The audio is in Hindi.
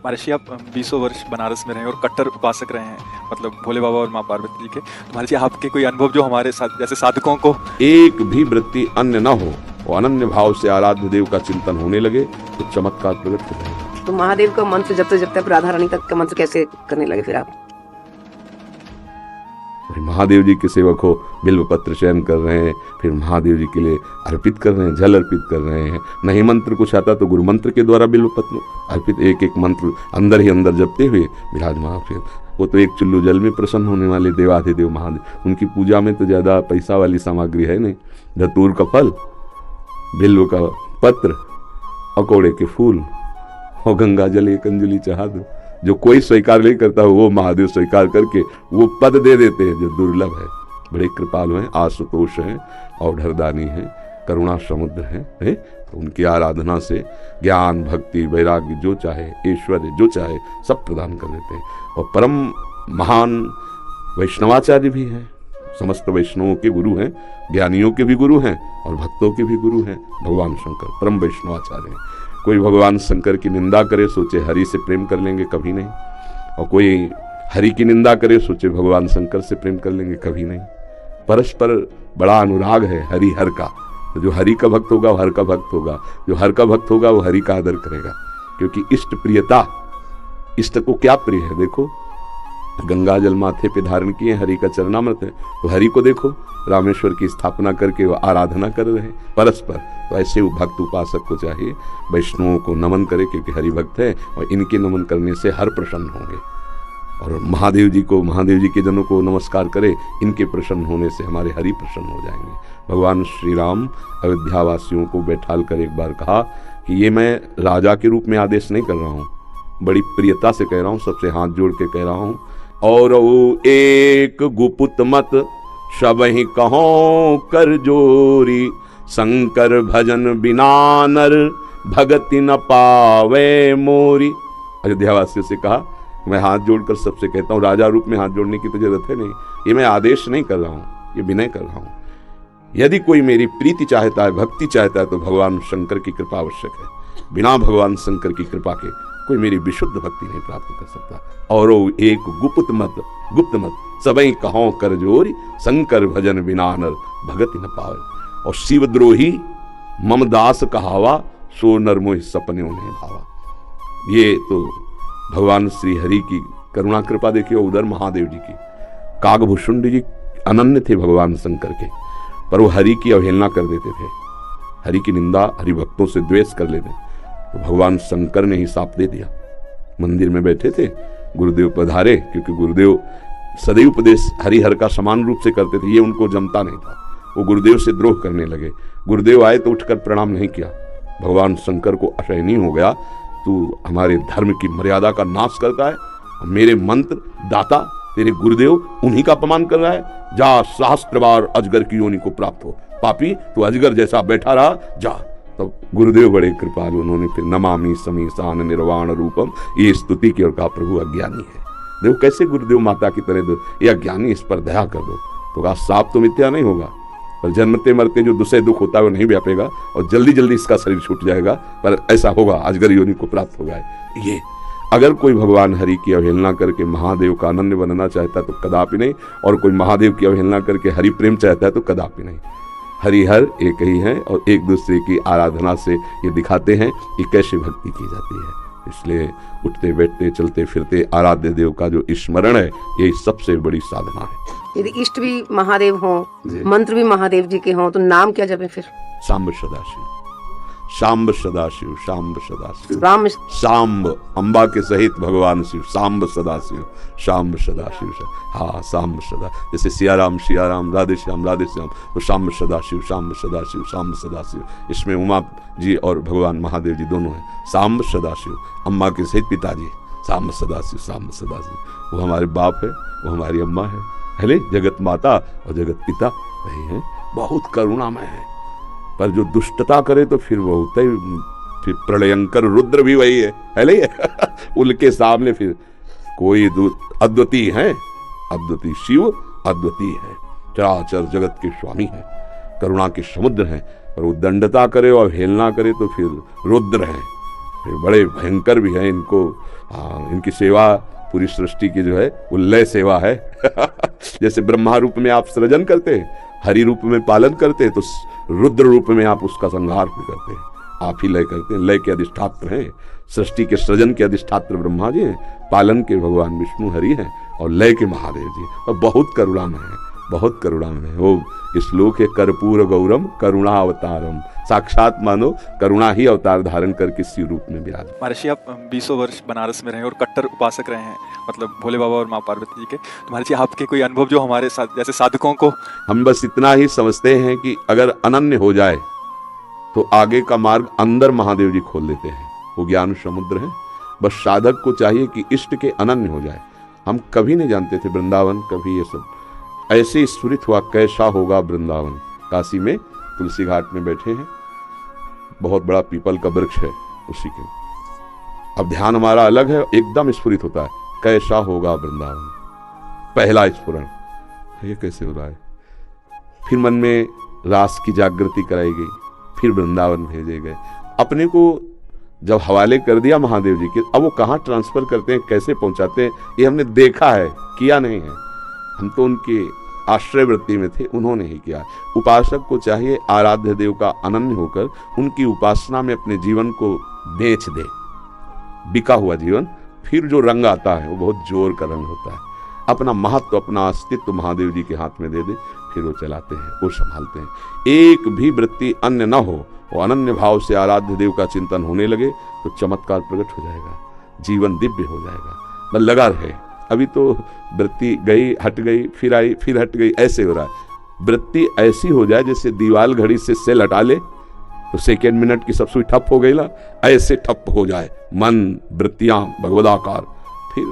महर्षि आप 20 वर्ष बनारस में रहे और कट्टर उपासक रहे हैं, मतलब भोले बाबा और माँ पार्वती जी के। तो महर्षि आपके कोई अनुभव जो हमारे साथ जैसे साधकों को एक भी वृत्ति अन्य न हो और अनन्य भाव से आराध्य देव का चिंतन होने लगे तो चमत्कार प्रकट हो जाएगा। तो महादेव का मंत्र जपते जपते राधा रानी तक का मंत्र कैसे करने लगे फिर आप? महादेव जी के सेवक हो, बिल्व पत्र चयन कर रहे हैं, फिर महादेव जी के लिए अर्पित कर रहे हैं, जल अर्पित कर रहे हैं। नहीं मंत्र कुछ आता तो गुरु मंत्र के द्वारा बिल्व पत्र अर्पित एक एक मंत्र अंदर ही अंदर जपते हुए विराजमान। फिर वो तो एक चुल्लू जल में प्रसन्न होने वाले देवाधिदेव महादेव, उनकी पूजा में तो ज्यादा पैसा वाली सामग्री है नहीं। धतूर का फल, बिल्व का पत्र, अकोड़े के फूल और गंगा जल एक अंजलि चढ़ा दो। जो कोई स्वीकार नहीं करता वो महादेव स्वीकार करके वो पद दे देते हैं जो दुर्लभ है। बड़े कृपालु हैं, आशुतोष हैं, औढ़रदानी हैं, करुणा समुद्र हैं। तो उनकी आराधना से ज्ञान, भक्ति, वैराग्य जो चाहे, ऐश्वर्य जो चाहे सब प्रदान कर देते हैं। और परम महान वैष्णवाचार्य भी हैं, समस्त वैष्णवों के गुरु हैं, ज्ञानियों के भी गुरु हैं और भक्तों के भी गुरु हैं। भगवान शंकर परम वैष्णवाचार्य हैं। कोई भगवान शंकर की निंदा करे सोचे हरि से प्रेम कर लेंगे, कभी नहीं। और कोई हरि की निंदा करे सोचे भगवान शंकर से प्रेम कर लेंगे, कभी नहीं। परस्पर बड़ा अनुराग है हरि हर का। तो जो हरि का भक्त होगा वो हर का भक्त होगा, जो हर का भक्त होगा वो हरि का आदर करेगा। क्योंकि इष्ट प्रियता, इष्ट को क्या प्रिय है? देखो गंगा जल माथे पे धारण किए, हरि का चरणामृत है, तो हरि को देखो रामेश्वर की स्थापना करके वो आराधना कर रहे हैं परस्पर। तो ऐसे वो भक्त उपासक को चाहिए वैष्णवों को नमन करे, क्योंकि हरि भक्त है और इनके नमन करने से हर प्रसन्न होंगे। और महादेव जी को, महादेव जी के जनों को नमस्कार करे, इनके प्रसन्न होने से हमारे हरि प्रसन्न हो जाएंगे। भगवान श्री राम अयोध्यावासियों को बैठाल कर एक बार कहा कि ये मैं राजा के रूप में आदेश नहीं कर रहा हूँ, बड़ी प्रियता से कह रहा हूँ, सबसे हाथ जोड़ के कह रहा हूँ। और एक गुपुत मत सबहि कहो कर जोरी, शंकर भजन बिना नर भगति न पावे मोरी। अयोध्यावासियों से कहा मैं हाथ जोड़कर सबसे कहता हूँ, राजा रूप में हाथ जोड़ने की तो जरूरत है नहीं, ये मैं आदेश नहीं कर रहा हूँ, ये विनय कर रहा हूँ। यदि कोई मेरी प्रीति चाहता है, भक्ति चाहता है, तो भगवान शंकर की कृपा आवश्यक है। बिना भगवान शंकर की कृपा के कोई मेरी विशुद्ध भक्ति नहीं प्राप्त कर सकता। और एक गुप्त मत सबई कहो कर जोरी, शंकर भजन बिना नर भगति न पावे। और शिवद्रोही मम दास कहावा, सो नर मोहि सपने उन्हें भावा। ये तो भगवान श्री हरि की करुणा कृपा देखिए। उधर महादेव जी की, कागभूषुंड जी अनन्य थे भगवान शंकर के, पर वो हरि की अवहेलना कर देते थे, हरि की निंदा, हरि भक्तों से द्वेष कर लेते। तो भगवान शंकर ने ही साप दे दिया। मंदिर में बैठे थे, गुरुदेव पधारे, क्योंकि गुरुदेव सदैव उपदेश हरिहर का समान रूप से करते थे, ये उनको जमता नहीं था। वो गुरुदेव से द्रोह करने लगे। गुरुदेव आए तो उठकर प्रणाम नहीं किया। भगवान शंकर को असहनीय हो गया, तू हमारे धर्म की मर्यादा का नाश करता है, मेरे मंत्र दाता तेरे गुरुदेव उन्हीं का अपमान कर रहा है, जा सहस्त्र बार अजगर की योनि को प्राप्त हो, पापी तू अजगर जैसा बैठा रहा, जा। तो गुरुदेव बड़े कृपालु, उन्होंने फिर नमामि समीसान निर्वाण रूपम, ये स्तुति की और कहा प्रभु अज्ञानी है। देखो कैसे गुरुदेव माता की तरह, ये अज्ञानी, इस पर दया कर दो। तो कहा साप तो मिथ्या नहीं होगा, पर जन्मते मरते जो दुष्य दुख होता है वो नहीं व्यापेगा और जल्दी जल्दी इसका शरीर छूट जाएगा, पर ऐसा होगा अजगर योनि को प्राप्त होगा। ये अगर कोई भगवान हरि की अवहेलना करके महादेव का अनन्य बनना चाहता है तो कदापि नहीं, और कोई महादेव की अवहेलना करके हरि प्रेम चाहता है तो कदापि नहीं। हरिहर एक ही हैं और एक दूसरे की आराधना से ये दिखाते हैं कि कैसे भक्ति की जाती है। इसलिए उठते बैठते चलते फिरते आराध्य देव का जो स्मरण है, यही सबसे बड़ी साधना है। यदि इष्ट भी महादेव हों, मंत्र भी महादेव जी के हों, तो नाम क्या जपे फिर? सांब सदाशिव, सांब सदाशिव, सांब सदाशिव, राम सांब, अम्बा के सहित भगवान शिव, सांब सदाशिव, सांब सदाशिव। हाँ, सांब सदा, जैसे सियाराम सियाराम, राधे श्याम राधे श्याम, तो सांब सदाशिव, सांब सदाशिव, सांब सदाशिव। इसमें उमा जी और भगवान महादेव जी दोनों हैं। सांब सदाशिव, अम्मा के सहित पिताजी, सांब सदाशिव, सांब सदाशिव। वो हमारे बाप है, वो हमारी अम्मा है, पहले जगत माता और जगत पिता वही है। बहुत करुणामय है, पर जो दुष्टता करे तो फिर वो होता ही, फिर प्रलयंकर रुद्र भी वही है नहीं? उनके सामने फिर कोई अद्वितीय है, अद्वितीय शिव अद्वितीय है, चराचर जगत के स्वामी है, करुणा के समुद्र हैं। और वो दंडता करे और हेलना करे तो फिर रुद्र है। फिर बड़े भयंकर भी हैं इनको। इनकी सेवा पूरी सृष्टि की जो है वो लय सेवा है। जैसे ब्रह्मा रूप में आप सृजन करते हैं, हरि रूप में पालन करते हैं, तो रुद्र रूप में आप उसका संहार भी करते हैं। आप ही लय करते हैं, लय के अधिष्ठात्र हैं। सृष्टि के सृजन के अधिष्ठात्र ब्रह्मा जी हैं, पालन के भगवान विष्णु हरि हैं, और लय के महादेव जी। और बहुत करुणामय है, बहुत करुणामय है। वो श्लोक है, कर्पूर गौरम करुणा अवतारम। साक्षात मानो करुणा ही अवतार धारण कर किसी रूप में विराज। महर्षि, आप 20 वर्ष बनारस में रहे और कट्टर उपासक रहे हैं, मतलब भोले बाबा और माँ पार्वती जी के। तो महर्षि, आपके कोई अनुभव जो हमारे साथ जैसे साधकों को। हम बस इतना ही समझते हैं कि अगर अनन्य हो जाए तो आगे का मार्ग अंदर महादेव जी खोल देते हैं। वो ज्ञान समुद्र है। बस साधक को चाहिए कि इष्ट के अनन्य हो जाए। हम कभी नहीं जानते थे वृंदावन, कभी ये सब ऐसे स्फुरित हुआ कैसा होगा वृंदावन। काशी में तुलसी घाट में बैठे हैं, बहुत बड़ा पीपल का वृक्ष है उसी के। अब ध्यान हमारा अलग है, एकदम स्फुरित होता है, कैसा होगा वृंदावन। पहला स्फुरण, ये कैसे हो रहा है। फिर मन में रास की जागृति कराई गई, फिर वृंदावन भेजे गए। अपने को जब हवाले कर दिया महादेव जी के, अब वो कहाँ ट्रांसफर करते हैं, कैसे पहुंचाते हैं, ये हमने देखा है, किया नहीं है। हम तो उनके आश्रय वृत्ति में थे, उन्होंने ही किया। उपासक को चाहिए आराध्य देव का अनन्य होकर उनकी उपासना में अपने जीवन को बेच दे, बिका हुआ जीवन। फिर जो रंग आता है वो बहुत जोर का रंग होता है। अपना महत्व, अपना अस्तित्व महादेव जी के हाथ में दे दे, फिर वो चलाते हैं, वो संभालते हैं। एक भी वृत्ति अन्य न हो, वो अनन्य भाव से आराध्य देव का चिंतन होने लगे तो चमत्कार प्रकट हो जाएगा, जीवन दिव्य हो जाएगा। बस लगा रहे। अभी तो वृत्ति गई, हट गई, फिर आई, फिर हट गई, ऐसे हो रहा है। वृत्ति ऐसी हो जाए जैसे दीवाल घड़ी से सेल हटा ले तो सेकेंड मिनट की सब सुई ठप हो गई ला, ऐसे ठप हो जाए मन, वृत्तियां भगवदाकार। फिर